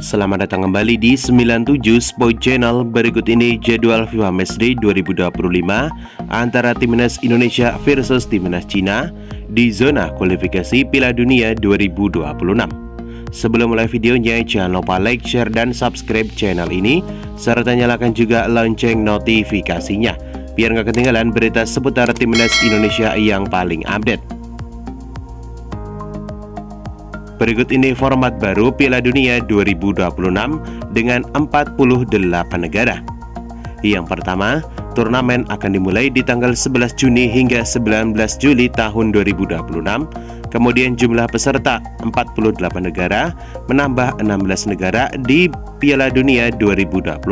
Selamat datang kembali di 97 Sport Channel. Berikut ini jadwal FIFA Matchday 2025 antara Timnas Indonesia versus Timnas Cina di zona kualifikasi Piala Dunia 2026. Sebelum mulai videonya, jangan lupa like, share, dan subscribe channel ini, serta nyalakan juga lonceng notifikasinya, biar nggak ketinggalan berita seputar Timnas Indonesia yang paling update. Berikut ini format baru Piala Dunia 2026 dengan 48 negara. Yang pertama, turnamen akan dimulai di tanggal 11 Juni hingga 19 Juli tahun 2026. Kemudian jumlah peserta 48 negara menambah 16 negara di Piala Dunia 2026.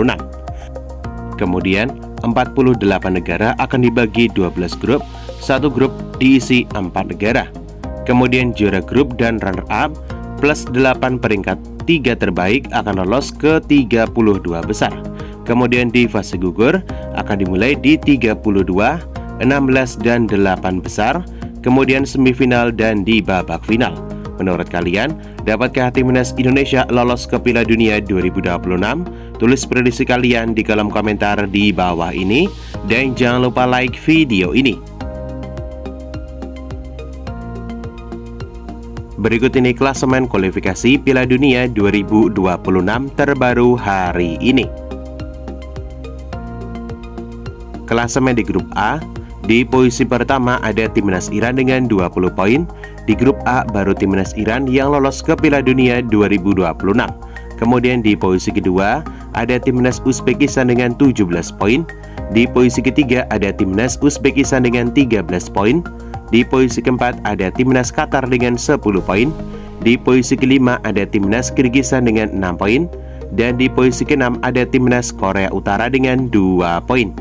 Kemudian 48 negara akan dibagi 12 grup, satu grup diisi 4 negara. Kemudian juara grup dan runner-up plus 8 peringkat 3 terbaik akan lolos ke 32 besar. Kemudian di fase gugur akan dimulai di 32, 16, dan 8 besar. Kemudian semifinal dan di babak final. Menurut kalian, dapatkah Timnas Indonesia lolos ke Piala Dunia 2026? Tulis prediksi kalian di kolom komentar di bawah ini. Dan jangan lupa like video ini. Berikut ini klasemen kualifikasi Piala Dunia 2026 terbaru hari ini. Klasemen di grup A, di posisi pertama ada Timnas Iran dengan 20 poin. Di grup A baru Timnas Iran yang lolos ke Piala Dunia 2026. Kemudian di posisi kedua ada Timnas Uzbekistan dengan 17 poin. Di posisi ketiga ada Timnas Uzbekistan dengan 13 poin. Di posisi keempat ada Timnas Qatar dengan 10 poin. Di posisi kelima ada Timnas Kirgistan dengan 6 poin. Dan di posisi keenam ada Timnas Korea Utara dengan 2 poin.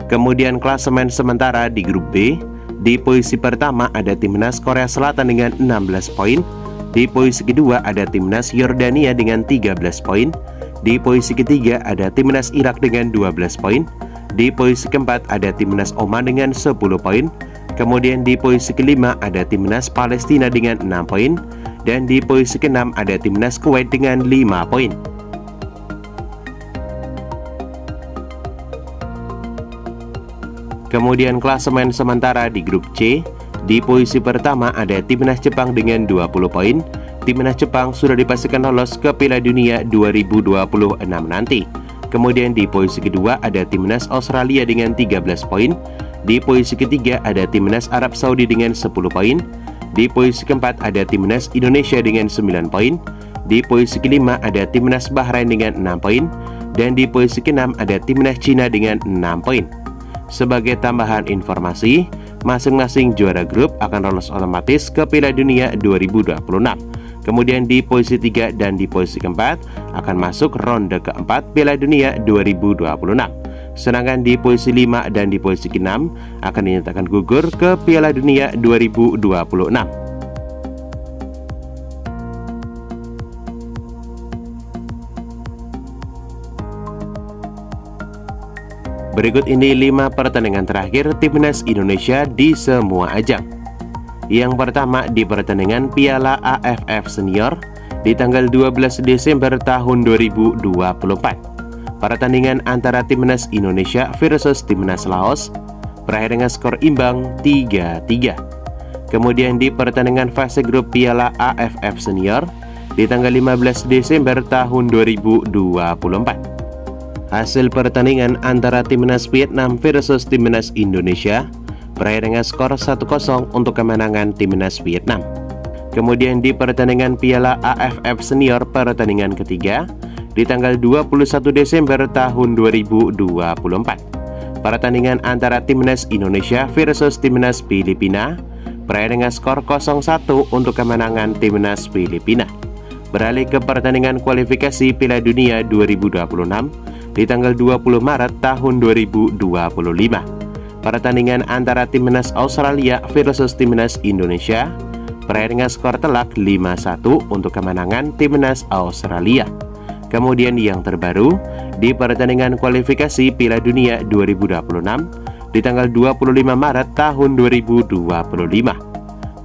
Kemudian klasemen sementara di grup B, di posisi pertama ada Timnas Korea Selatan dengan 16 poin. Di posisi kedua ada Timnas Yordania dengan 13 poin. Di posisi ketiga ada Timnas Irak dengan 12 poin. Di posisi keempat ada Timnas Oman dengan 10 poin. Kemudian di posisi kelima ada Timnas Palestina dengan 6 poin. Dan di posisi keenam ada Timnas Kuwait dengan 5 poin. Kemudian klasemen sementara di grup C, di posisi pertama ada Timnas Jepang dengan 20 poin. Timnas Jepang sudah dipastikan lolos ke Piala Dunia 2026 nanti. Kemudian di posisi kedua ada Timnas Australia dengan 13 poin. Di posisi ketiga ada Timnas Arab Saudi dengan 10 poin. Di posisi keempat ada Timnas Indonesia dengan 9 poin. Di posisi kelima ada Timnas Bahrain dengan 6 poin. Dan di posisi keenam ada Timnas Cina dengan 6 poin. Sebagai tambahan informasi, masing-masing juara grup akan lolos otomatis ke Piala Dunia 2026. Kemudian di posisi 3 dan di posisi keempat akan masuk ronde keempat Piala Dunia 2026. Sedangkan di posisi 5 dan di posisi 6 akan dinyatakan gugur ke Piala Dunia 2026. Berikut ini 5 pertandingan terakhir Timnas Indonesia di semua ajang. Yang pertama di pertandingan Piala AFF Senior di tanggal 12 Desember tahun 2024. Pertandingan antara Timnas Indonesia versus Timnas Laos berakhir dengan skor imbang 3-3. Kemudian di pertandingan fase grup Piala AFF Senior di tanggal 15 Desember tahun 2024. Hasil pertandingan antara Timnas Vietnam versus Timnas Indonesia berakhir dengan skor 1-0 untuk kemenangan Timnas Vietnam. Kemudian di pertandingan Piala AFF Senior pertandingan ketiga di tanggal 21 Desember tahun 2024. Pertandingan antara Timnas Indonesia versus Timnas Filipina berakhir dengan skor 0-1 untuk kemenangan Timnas Filipina. Beralih ke pertandingan kualifikasi Piala Dunia 2026 di tanggal 20 Maret tahun 2025. Pertandingan antara Timnas Australia versus Timnas Indonesia berakhir dengan skor telak 5-1 untuk kemenangan Timnas Australia. Kemudian yang terbaru di pertandingan kualifikasi Piala Dunia 2026 di tanggal 25 Maret tahun 2025.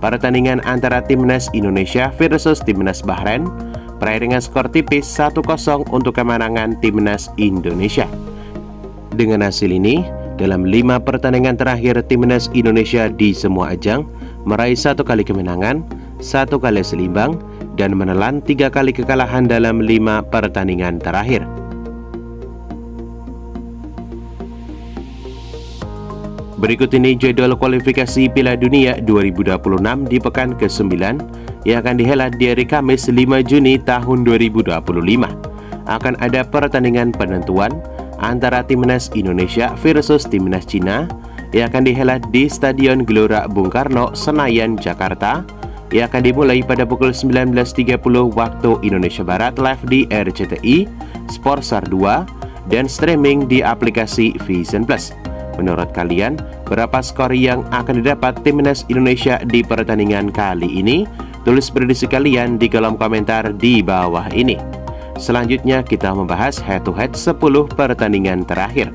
pertandingan antara Timnas Indonesia versus Timnas Bahrain berakhir dengan skor tipis 1-0 untuk kemenangan Timnas Indonesia. Dengan hasil ini, dalam 5 pertandingan terakhir Timnas Indonesia di semua ajang meraih 1 kali kemenangan, 1 kali seimbang, dan menelan 3 kali kekalahan dalam 5 pertandingan terakhir. Berikut ini jadwal kualifikasi Piala Dunia 2026 di pekan ke-9 yang akan dihelat di hari Kamis 5 Juni tahun 2025. Akan ada pertandingan penentuan antara Timnas Indonesia versus Timnas Cina yang akan dihelat di Stadion Gelora Bung Karno, Senayan, Jakarta, yang akan dimulai pada pukul 19.30 waktu Indonesia Barat live di RCTI, Sportsar 2, dan streaming di aplikasi Vision Plus. Menurut kalian, berapa skor yang akan didapat Timnas Indonesia di pertandingan kali ini? Tulis prediksi kalian di kolom komentar di bawah ini. Selanjutnya kita membahas head-to-head 10 pertandingan terakhir.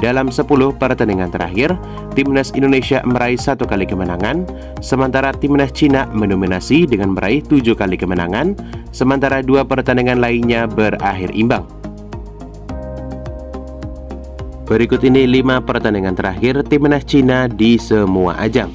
Dalam 10 pertandingan terakhir, Timnas Indonesia meraih 1 kali kemenangan, sementara Timnas Cina mendominasi dengan meraih 7 kali kemenangan, sementara 2 pertandingan lainnya berakhir imbang. Berikut ini 5 pertandingan terakhir Timnas Cina di semua ajang.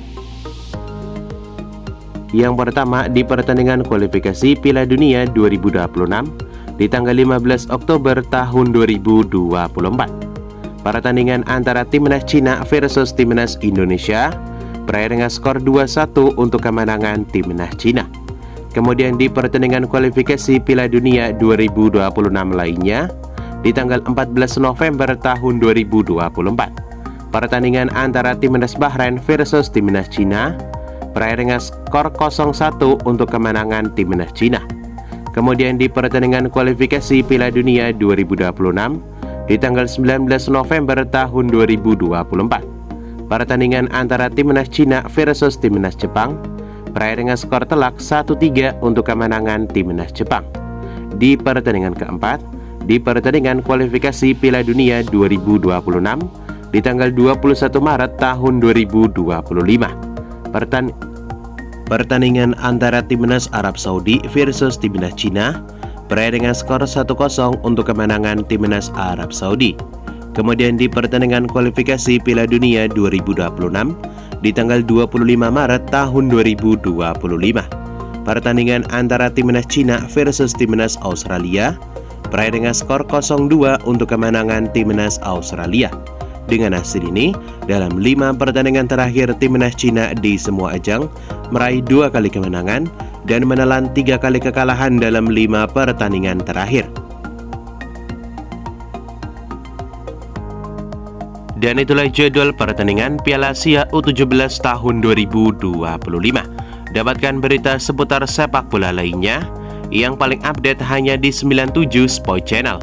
Yang pertama, di pertandingan kualifikasi Piala Dunia 2026 di tanggal 15 Oktober tahun 2024. Pertandingan antara Timnas Cina versus Timnas Indonesia berakhir dengan skor 2-1 untuk kemenangan Timnas Cina. Kemudian di pertandingan kualifikasi Piala Dunia 2026 lainnya di tanggal 14 November tahun 2024. Pertandingan antara Timnas Bahrain versus Timnas Cina berakhir dengan skor 0-1 untuk kemenangan Timnas Cina. Kemudian di pertandingan kualifikasi Piala Dunia 2026 di tanggal 19 November tahun 2024. Pertandingan antara Timnas Cina versus Timnas Jepang berakhir dengan skor telak 1-3 untuk kemenangan Timnas Jepang. Di pertandingan keempat, di pertandingan kualifikasi Piala Dunia 2026 di tanggal 21 Maret tahun 2025. Pertandingan antara Timnas Arab Saudi versus Timnas Cina berakhir dengan skor 1-0 untuk kemenangan Timnas Arab Saudi. Kemudian di pertandingan kualifikasi Piala Dunia 2026 di tanggal 25 Maret tahun 2025. Pertandingan antara Timnas Cina versus Timnas Australia berakhir dengan skor 0-2 untuk kemenangan Timnas Australia. Dengan hasil ini, dalam 5 pertandingan terakhir Timnas Cina di semua ajang meraih 2 kali kemenangan dan menelan 3 kali kekalahan dalam 5 pertandingan terakhir. Dan itulah jadwal pertandingan Piala Asia U17 tahun 2025. Dapatkan berita seputar sepak bola lainnya yang paling update hanya di 97 Sport Channel.